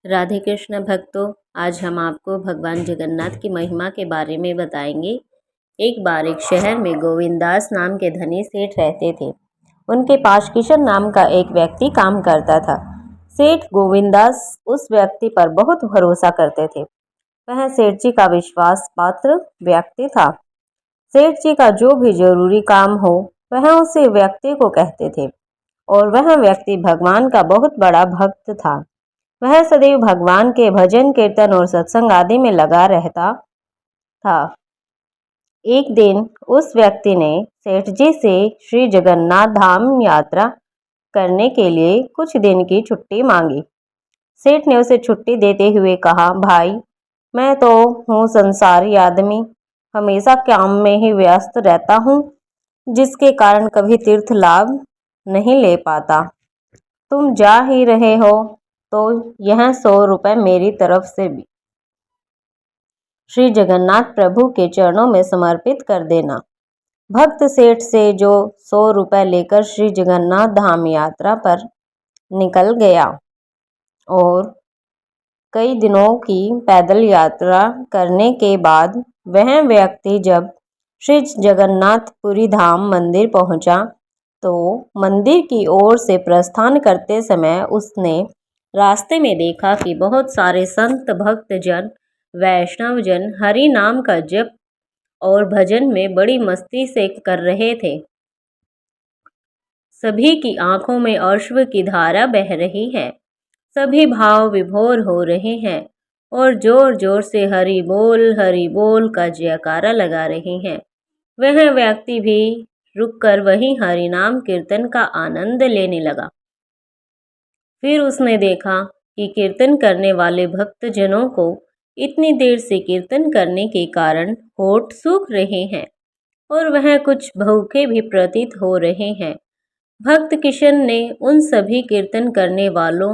राधे कृष्ण भक्तों, आज हम आपको भगवान जगन्नाथ की महिमा के बारे में बताएंगे। एक बार एक शहर में गोविंदास नाम के धनी सेठ रहते थे। उनके पास किशन नाम का एक व्यक्ति काम करता था। सेठ गोविंदास उस व्यक्ति पर बहुत भरोसा करते थे। वह सेठ जी का विश्वास पात्र व्यक्ति था। सेठ जी का जो भी जरूरी काम हो वह उसी व्यक्ति को कहते थे और वह व्यक्ति भगवान का बहुत बड़ा भक्त था। वह सदैव भगवान के भजन कीर्तन और सत्संग आदि में लगा रहता था। एक दिन उस व्यक्ति ने सेठ जी से श्री जगन्नाथ धाम यात्रा करने के लिए कुछ दिन की छुट्टी मांगी। सेठ ने उसे छुट्टी देते हुए कहा, भाई, मैं तो हूँ संसारी आदमी, हमेशा काम में ही व्यस्त रहता हूँ, जिसके कारण कभी तीर्थ लाभ नहीं ले पाता। तुम जा ही रहे हो तो यह 100 रुपये मेरी तरफ से भी श्री जगन्नाथ प्रभु के चरणों में समर्पित कर देना। भक्त सेठ से जो 100 रुपये लेकर श्री जगन्नाथ धाम यात्रा पर निकल गया और कई दिनों की पैदल यात्रा करने के बाद वह व्यक्ति जब श्री जगन्नाथपुरी धाम मंदिर पहुंचा तो मंदिर की ओर से प्रस्थान करते समय उसने रास्ते में देखा कि बहुत सारे संत भक्तजन वैष्णवजन हरि नाम का जप और भजन में बड़ी मस्ती से कर रहे थे। सभी की आंखों में अश्रु की धारा बह रही है, सभी भाव विभोर हो रहे हैं और जोर जोर से हरि बोल का जयकारा लगा रहे हैं। वह व्यक्ति भी रुककर वहीं हरि नाम कीर्तन का आनंद लेने लगा। फिर उसने देखा कि कीर्तन करने वाले भक्तजनों को इतनी देर से कीर्तन करने के कारण होठ सूख रहे हैं और वह कुछ भूखे भी प्रतीत हो रहे हैं। भक्त किशन ने उन सभी कीर्तन करने वालों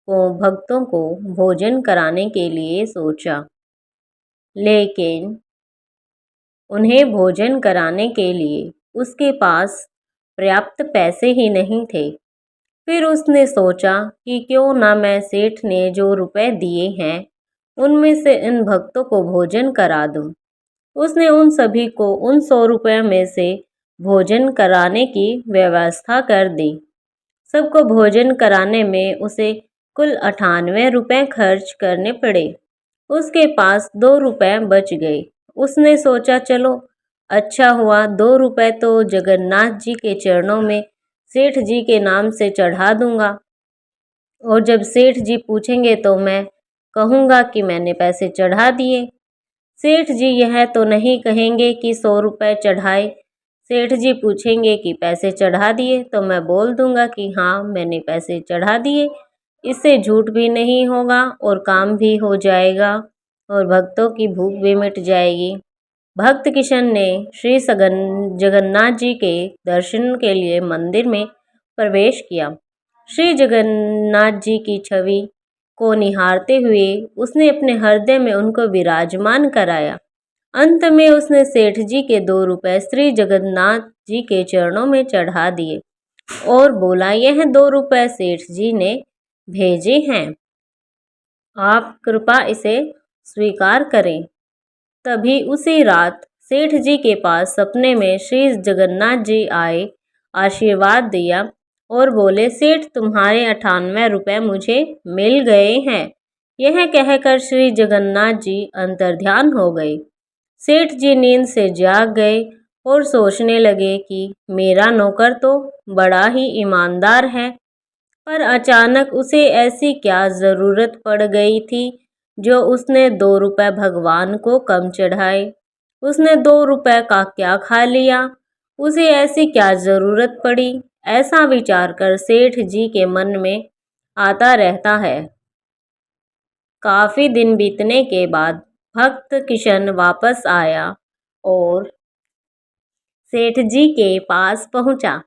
को भक्तों को भोजन कराने के लिए सोचा, लेकिन उन्हें भोजन कराने के लिए उसके पास पर्याप्त पैसे ही नहीं थे। फिर उसने सोचा कि क्यों ना मैं सेठ ने जो रुपए दिए हैं उनमें से इन भक्तों को भोजन करा दूं। उसने उन सभी को उन 100 रुपये में से भोजन कराने की व्यवस्था कर दी। सबको भोजन कराने में उसे कुल 98 रुपये खर्च करने पड़े। उसके पास 2 रुपये बच गए। उसने सोचा, चलो अच्छा हुआ, 2 रुपये तो जगन्नाथ जी के चरणों में सेठ जी के नाम से चढ़ा दूंगा और जब सेठ जी पूछेंगे तो मैं कहूँगा कि मैंने पैसे चढ़ा दिए। सेठ जी यह तो नहीं कहेंगे कि 100 रुपये चढ़ाए। सेठ जी पूछेंगे कि पैसे चढ़ा दिए तो मैं बोल दूंगा कि हाँ, मैंने पैसे चढ़ा दिए। इससे झूठ भी नहीं होगा और काम भी हो जाएगा और भक्तों की भूख भी मिट जाएगी। भक्त किशन ने श्री जगन्नाथ जी के दर्शन के लिए मंदिर में प्रवेश किया। श्री जगन्नाथ जी की छवि को निहारते हुए उसने अपने हृदय में उनको विराजमान कराया। अंत में उसने सेठ जी के 2 रुपये श्री जगन्नाथ जी के चरणों में चढ़ा दिए और बोला, यह 2 रुपये सेठ जी ने भेजे हैं, आप कृपया इसे स्वीकार करें। तभी उसी रात सेठ जी के पास सपने में श्री जगन्नाथ जी आए, आशीर्वाद दिया और बोले, सेठ तुम्हारे 98 रुपये मुझे मिल गए हैं। यह कहकर श्री जगन्नाथ जी अंतर्ध्यान हो गए। सेठ जी नींद से जाग गए और सोचने लगे कि मेरा नौकर तो बड़ा ही ईमानदार है, पर अचानक उसे ऐसी क्या ज़रूरत पड़ गई थी जो उसने 2 रुपये भगवान को कम चढ़ाए। उसने 2 रुपये का क्या खा लिया, उसे ऐसी क्या ज़रूरत पड़ी। ऐसा विचार कर सेठ जी के मन में आता रहता है। काफ़ी दिन बीतने के बाद भक्त किशन वापस आया और सेठ जी के पास पहुंचा।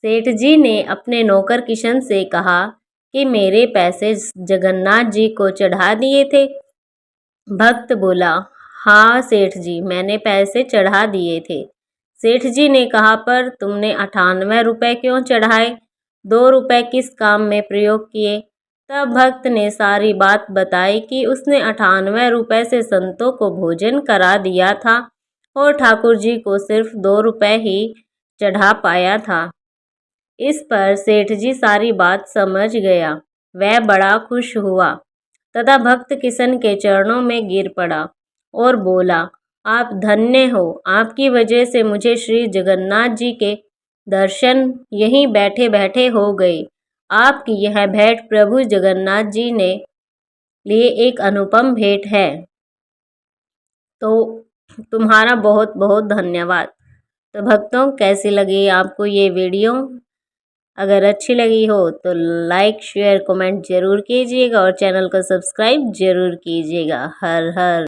सेठ जी ने अपने नौकर किशन से कहा कि मेरे पैसे जगन्नाथ जी को चढ़ा दिए थे। भक्त बोला, हाँ सेठ जी, मैंने पैसे चढ़ा दिए थे। सेठ जी ने कहा, पर तुमने 98 रुपये क्यों चढ़ाए? 2 रुपये किस काम में प्रयोग किए? तब भक्त ने सारी बात बताई कि उसने 98 रुपए से संतों को भोजन करा दिया था और ठाकुर जी को सिर्फ 2 रुपए ही चढ़ा पाया था। इस पर सेठ जी सारी बात समझ गया। वह बड़ा खुश हुआ तथा भक्त किशन के चरणों में गिर पड़ा और बोला, आप धन्य हो, आपकी वजह से मुझे श्री जगन्नाथ जी के दर्शन यहीं बैठे बैठे हो गए। आपकी यह भेंट प्रभु जगन्नाथ जी ने लिए एक अनुपम भेंट है। तो तुम्हारा बहुत बहुत धन्यवाद। तो भक्तों, कैसी लगी आपको ये वीडियो? अगर अच्छी लगी हो तो लाइक शेयर कमेंट जरूर कीजिएगा और चैनल को सब्सक्राइब जरूर कीजिएगा। हर हर